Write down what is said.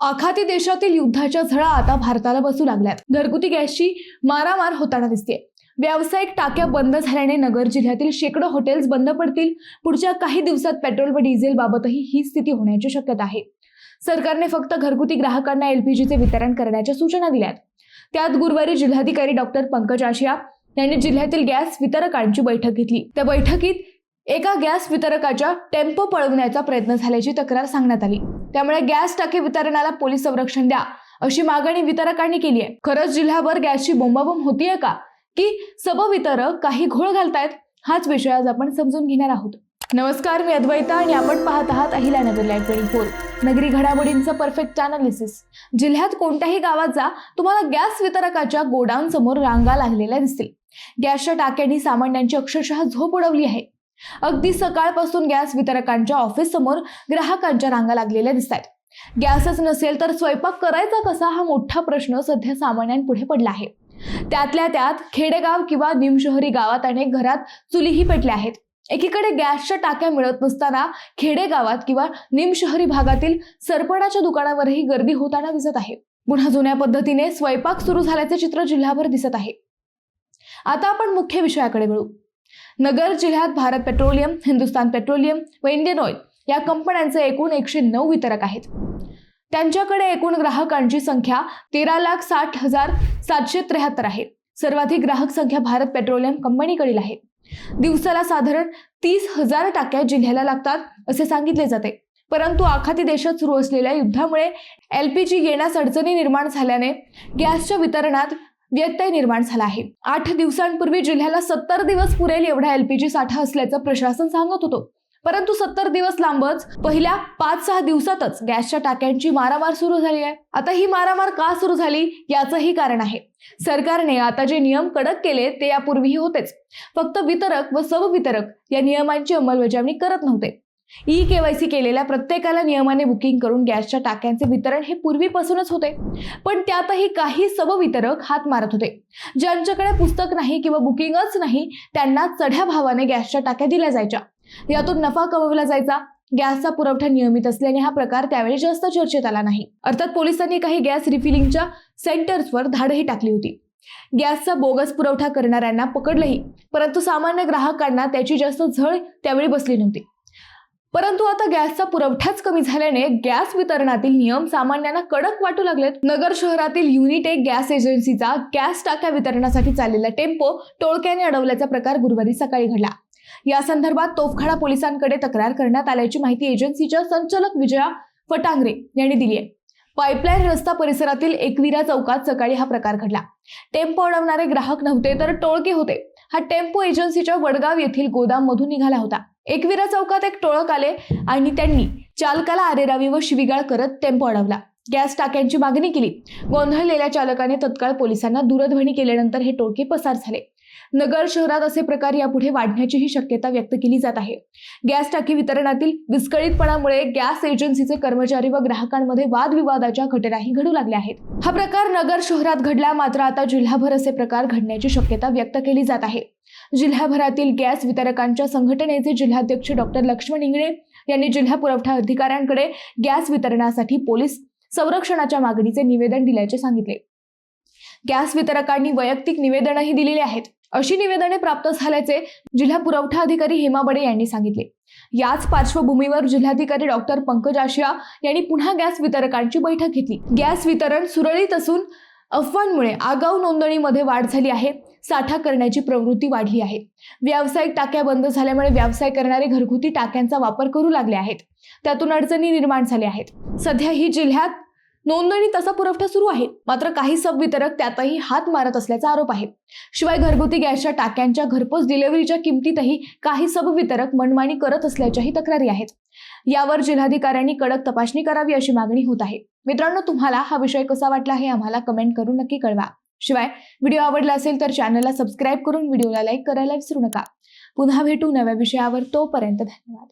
आखाती देशातील युद्धाच्या झळा आता भारताला बसू लागल्यात। घरगुती गॅसची मारामार होताना दिसते। व्यावसायिक टाक्या बंद झाल्याने नगर जिल्ह्यातील शेकडो हॉटेल्स बंद पडतील। पुढच्या काही दिवसात पेट्रोल व डिझेल बाबतही ही स्थिती होण्याची शक्यता आहे। सरकारने फक्त घरगुती ग्राहकांना एलपीजीचे वितरण करण्याच्या सूचना दिल्यात। त्यात गुरुवारी जिल्हाधिकारी डॉक्टर पंकज आशिया यांनी जिल्ह्यातील गॅस वितरकांची बैठक घेतली। त्या बैठकीत एका गॅस वितरकाच्या टेम्पो पळवण्याचा प्रयत्न झाल्याची तक्रार सांगण्यात आली। त्यामुळे गॅस टाकी वितरणाला पोलीस संरक्षण द्या अशी मागणी वितरकांनी केली आहे। खरंच जिल्हाभर गॅसची बोंबाबोंब होतीये का की सबवितरक काही घोळ घालतायत, हाच विषय आज आपण समजून घेणार आहोत। नमस्कार, मी अद्वैता आणि आपण पाहत आहात अहिल्यानगर लाईव्ह 24 नगरी घडामोडींचा परफेक्ट अनालिसिस। जिल्ह्यात कोणत्याही गावात जा, तुम्हाला गॅस वितरकाच्या गोडाऊन समोर रांगा लागलेल्या दिसतील। गॅसच्या टाक्यांनी सामान्यांची अक्षरशः झोप उडवली आहे। अगदी सकाळपासून गॅस वितरकांच्या ऑफिस समोर ग्राहकांच्या रांगा लागलेल्या दिसतात। गॅसच नसेल तर स्वयंपाक करायचा कसा, हा मोठा प्रश्न सध्या सामान्यांपुढे पडला आहे। त्यातल्या त्यात खेडेगाव किंवा निमशहरी गावात अनेक घरात चुलीही पेटल्या आहेत। एकीकडे गॅसच्या टाक्या मिळत नसताना खेडेगावात किंवा निमशहरी भागातील सरपणाच्या दुकानावरही गर्दी होताना दिसत आहे। पुन्हा जुन्या पद्धतीने स्वयंपाक सुरू झाल्याचे चित्र जिल्हाभर दिसत आहे। आता आपण मुख्य विषयाकडे वळू। नगर जिल्ह्यात भारत पेट्रोलियम, हिंदुस्तान पेट्रोलियम व इंडियन ऑइल या कंपन्यांचे एकूण 109 वितरक आहेत। त्यांच्याकडे एकूण ग्राहकांची संख्या 13,60,773 आहे। सर्वाधिक ग्राहक संख्या भारत पेट्रोलियम कंपनीकडील आहे। दिवसाला साधारण 30,000 टाक्या जिल्ह्याला लागतात असे सांगितले जाते। परंतु आखाती देशात सुरू असलेल्या युद्धामुळे एलपीजी येण्यास अडचणी निर्माण झाल्याने गॅसच्या वितरणात व्यत्यय निर्माण झाला आहे। 8 दिवसांपूर्वी जिल्ह्याला 70 दिवस पुरेल एवढा एलपीजी साठा असल्याचं प्रशासन सांगत होतं। परंतु 70 दिवस लांबच पहिल्या 5-6 दिवसातच गॅसच्या टाक्यांची मारामार सुरू झाली आहे। आता ही मारामार का सुरू झाली याचंही कारण आहे। सरकारने आता जे नियम कडक केले ते यापूर्वीही होतेच, फक्त वितरक व सबवितरक या नियमांची अंमलबजावणी करत नव्हते। केवायसी केलेल्या प्रत्येकाला नियमाने बुकिंग करून गॅसच्या टाक्यांचे वितरण हे पूर्वीपासूनच होते, पण त्यातही काही सबवितरक हात मारत होते। ज्यांच्याकडे पुस्तक नाही किंवा बुकिंगच नाही त्यांना चढ्या भावाने गॅसच्या टाक्या दिल्या जायच्या। यातून नफा कमवला जायचा। गॅसचा पुरवठा नियमित असल्याने हा प्रकार त्यावेळी जास्त चर्चेत आला नाही। अर्थात पोलिसांनी काही गॅस रिफिलिंगच्या सेंटर्सवर धाडही टाकली होती। गॅसचा बोगस पुरवठा करणाऱ्यांना पकडलंही, परंतु सामान्य ग्राहकांना त्याची जास्त झळ त्यावेळी बसली नव्हती। परंतु आता गॅसचा पुरवठाच कमी झाल्याने गॅस वितरणातील नियम सामान्यांना कडक वाटू लागलेत। नगर शहरातील युनिटेक गॅस एजन्सीचा गॅस टाक्या वितरणासाठी चाललेला टेम्पो टोळक्याने अडवल्याचा प्रकार गुरुवारी सकाळी घडला। या संदर्भात तोफखाना पोलिसांकडे तक्रार करण्यात आल्याची माहिती एजन्सीच्या संचालक विजया फटांगरे यांनी दिली आहे। पाईपलाईन रस्ता परिसरातील एकविरा चौकात सकाळी हा प्रकार घडला। टेम्पो अडवणारे ग्राहक नव्हते तर टोळके होते। हा टेम्पो एजन्सीच्या वडगाव येथील गोदाम मधून निघाला होता। एकविरा चौकात एक टोळक आले आणि त्यांनी चालकाला आरेरावी व शिवीगाळ करत टेम्पो अडवला। गॅस टाक्यांची मागणी केली। गोंधळलेल्या चालकाने तत्काळ पोलिसांना दूरध्वनी केल्यानंतर हे टोळके पसार झाले। नगर शहरात असे प्रकार यापुढे वाढण्याचीही शक्यता व्यक्त केली जात आहे। गॅस टाकी वितरणातील विस्कळीतपणामुळे गॅस एजन्सीचे कर्मचारी व ग्राहकांमध्ये वादविवादाच्या घटनाही घडू लागल्या आहेत। हा प्रकार नगर शहरात घडला, मात्र आता जिल्हाभर असे प्रकार घडण्याची शक्यता व्यक्त केली जात आहे। जिल्हाभरातील गॅस वितरकांच्या संघटनेचे जिल्हाध्यक्ष डॉक्टर लक्ष्मण इंगळे यांनी जिल्हा पुरवठा अधिकाऱ्यांकडे गॅस वितरणासाठी पोलीस संरक्षणाच्या मागणीचे निवेदन दिल्याचे सांगितले। गॅस वितरकांनी वैयक्तिक निवेदनही दिलेली आहेत। अशी निवेदने प्राप्त झाल्याचे जिल्हा पुरवठा अधिकारी हेमा बडे यांनी सांगितले। याच पार्श्वभूमीवर जिल्हाधिकारी डॉक्टर पंकज आशिया यांनी पुन्हा गॅस वितरकांची बैठक घेतली। गॅस वितरण सुरळीत असून अफवांमुळे आगाऊ नोंदणीमध्ये वाढ झाली आहे। साठा करण्याची प्रवृत्ती वाढली आहे। व्यावसायिक टाक्या बंद झाल्यामुळे व्यवसाय करणारे घरगुती टाक्यांचा वापर करू लागले आहेत। त्यातून अडचणी निर्माण झाल्या आहेत। सध्या ही जिल्ह्यात नोंदणी तसा पुरवठा सुरू आहे, मात्र काही सबवितरक त्यातही हात मारत असल्याचा आरोप आहे। शिवाय घरगुती गॅसच्या टाक्यांच्या घरपोच डिलिव्हरीच्या किमतीतही काही सबवितरक मनमानी करत असल्याच्याही तक्रारी आहेत। यावर जिल्हाधिकाऱ्यांनी कडक तपासणी करावी अशी मागणी होत आहे। मित्रांनो, तुम्हाला हा विषय कसा वाटला हे आम्हाला कमेंट करून नक्की कळवा। शिवाय व्हिडिओ आवडला असेल तर चॅनलला सबस्क्राईब करून व्हिडिओला लाईक करायला विसरू नका। पुन्हा भेटू नव्या विषयावर, तोपर्यंत धन्यवाद।